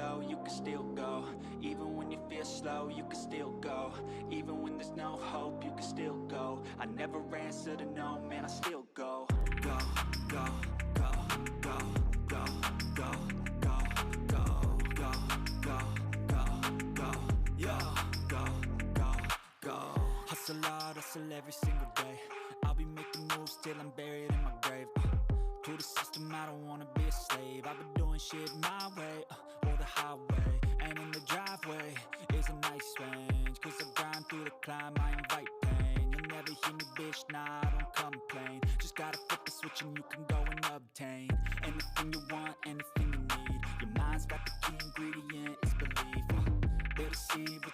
low, you can still go. Even when you feel slow, you can still go. Even when there's no hope, you can still go. I never answer to no, man, I still go. Go, go, go, go, go, go, go, go, go, go, go, go, yo, go, go, go. Hustle hard, hustle every single day. I'll be making moves till I'm buried in my grave. To the system, I don't wanna be a slave. I've been doing shit my way, or the highway. And in the driveway is a nice range. Cause I grind through the climb, I invite pain. You'll never hear me, bitch, nah, I don't complain. Just gotta flip the switch and you can go and obtain anything you want, anything you need. Your mind's got the key ingredient, it's belief. They'll deceive with